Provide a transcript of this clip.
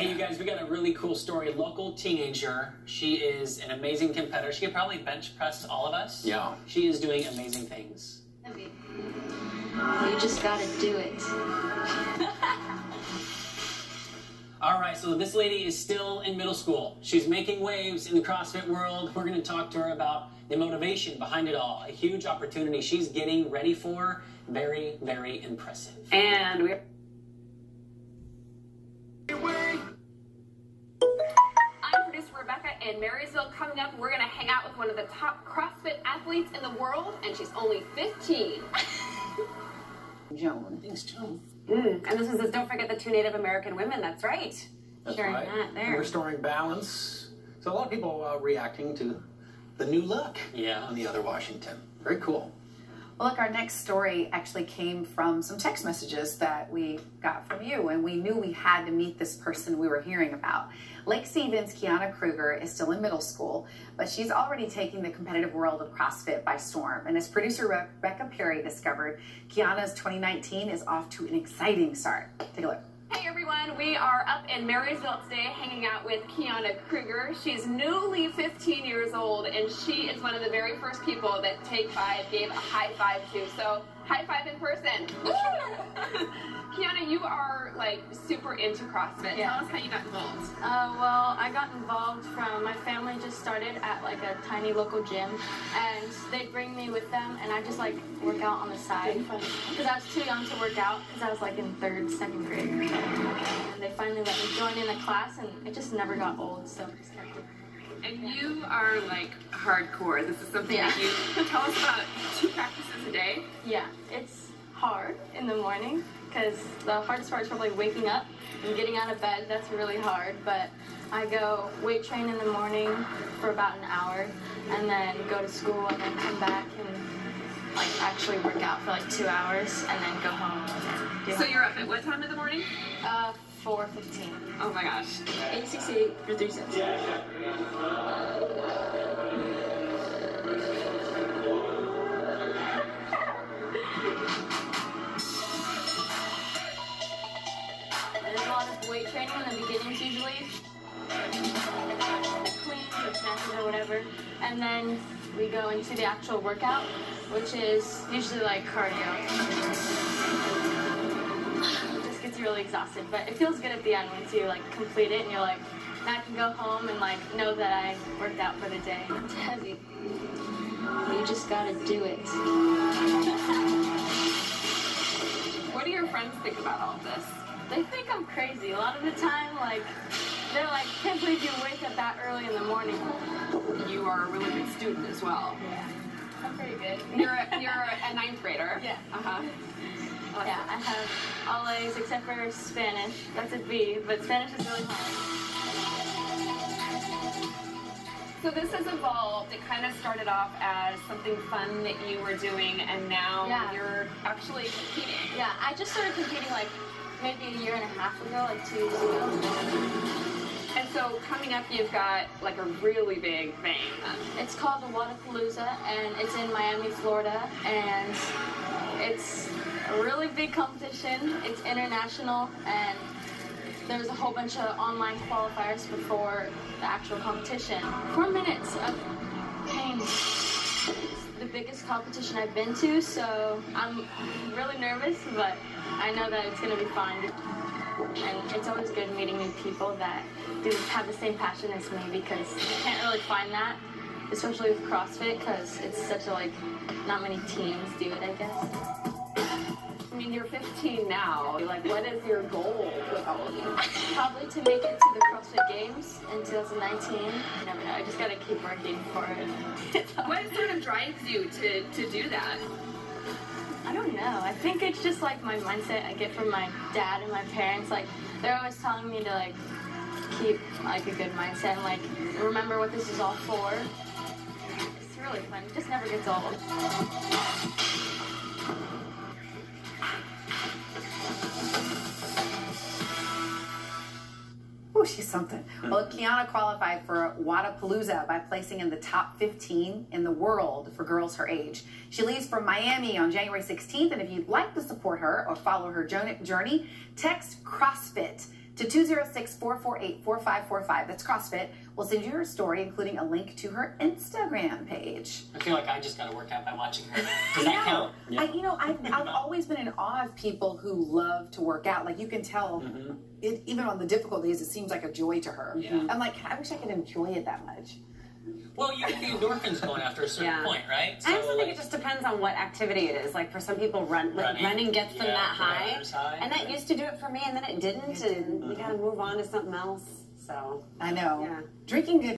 Hey, you guys, we got a really cool story. Local teenager. She is an amazing competitor. She could probably bench press all of us. Yeah. She is doing amazing things. You just gotta do it. All right, so this lady is still in middle school. She's making waves in the CrossFit world. We're going to talk to her about the motivation behind it all. A huge opportunity she's getting ready for. Very, very impressive. And we're... I'm producer Rebecca in Marysville. Coming up, we're going to hang out with one of the top CrossFit athletes in the world, and she's only 15. Joan. Thanks, Joan. And this is, don't forget the 2 Native American women. That's right. That's Sharing right. that there. Restoring balance. So a lot of people reacting to the new look on the other Washington. Very cool. Well, look, our next story actually came from some text messages that we got from you, and we knew we had to meet this person we were hearing about. Lake Stevens' Keanna Krueger is still in middle school, but she's already taking the competitive world of CrossFit by storm. And as producer Rebecca Perry discovered, Keanna's 2019 is off to an exciting start. Take a look. Hey everyone, we are up in Marysville today hanging out with Keanna Krueger. She's newly 15 years old, and she is one of the very first people that Take 5 gave a high five to. So, high five in person. Keanna, you are like super into CrossFit. Yeah. Tell us how you got involved. Well, I got involved from, my family just started at like a tiny local gym, and they bring me with them, and I just like work out on the side because I was too young to work out because I was like in 3rd, 2nd grade. And they finally let me join in the class, and it just never got old, so I just kept it. And you are like hardcore. This is something that you tell us about 2 practices a day. Yeah, it's hard in the morning because the hardest part is probably waking up and getting out of bed. That's really hard, but I go weight train in the morning for about an hour and then go to school and then come back and like actually work out for like 2 hours and then go home. So you're up at what time in the morning? 4:15. Oh my gosh. 868 for 3 sets. There's a lot of weight training in the beginnings usually. Cleans or snatches or whatever. And then we go into the actual workout, which is usually like cardio. It just gets you really exhausted, but it feels good at the end once you like complete it and you're like, now I can go home and like know that I worked out for the day. It's heavy. You just gotta do it. What do your friends think about all of this? They think I'm crazy. A lot of the time, like, they're like, can't believe you wake up that early in the morning. You are a really good student as well. Yeah, I'm pretty good. You're a 9th grader. Yeah. Uh-huh. Awesome. Yeah, I have all A's except for Spanish. That's a B, but Spanish is really hard. So this has evolved. It kind of started off as something fun that you were doing, and now you're actually competing. Yeah, I just started competing like maybe a year and a half ago, like 2 years ago. And so coming up, you've got like a really big thing. It's called the Wadapalooza, and it's in Miami, Florida, and it's a really big competition. It's international, and there's a whole bunch of online qualifiers before the actual competition. 4 minutes of pain. It's the biggest competition I've been to, so I'm really nervous, but I know that it's going to be fun. And it's always good meeting new people that do have the same passion as me, because you can't really find that, especially with CrossFit, because it's such a, like, not many teams do it, I guess. I mean, you're 15 now. Like, what is your goal with all of these? Probably to make it to the CrossFit Games in 2019. You never know. I just gotta keep working for it. What sort of drives you to do that? I don't know. I think it's just like my mindset I get from my dad and my parents. Like, they're always telling me to like keep like a good mindset and like remember what this is all for. It's really fun. It just never gets old. Oh, she's something. Well, Keanna qualified for Wadapalooza by placing in the top 15 in the world for girls her age. She leaves for Miami on January 16th, and if you'd like to support her or follow her journey, text CrossFit to 206-448-4545. That's CrossFit. We'll send you her story, including a link to her Instagram page. I feel like I just got to work out by watching her. Does that count? Yeah. I've always been in awe of people who love to work out. Like, you can tell, even on the difficult days, it seems like a joy to her. Yeah. I'm like, I wish I could enjoy it that much. Well, you get the endorphins going after a certain point, right? So, I also think it just depends on what activity it is. Like, for some people, running gets them that high. And that used to do it for me, and then it didn't, and you got to move on to something else. So I know. Yeah. Drinking good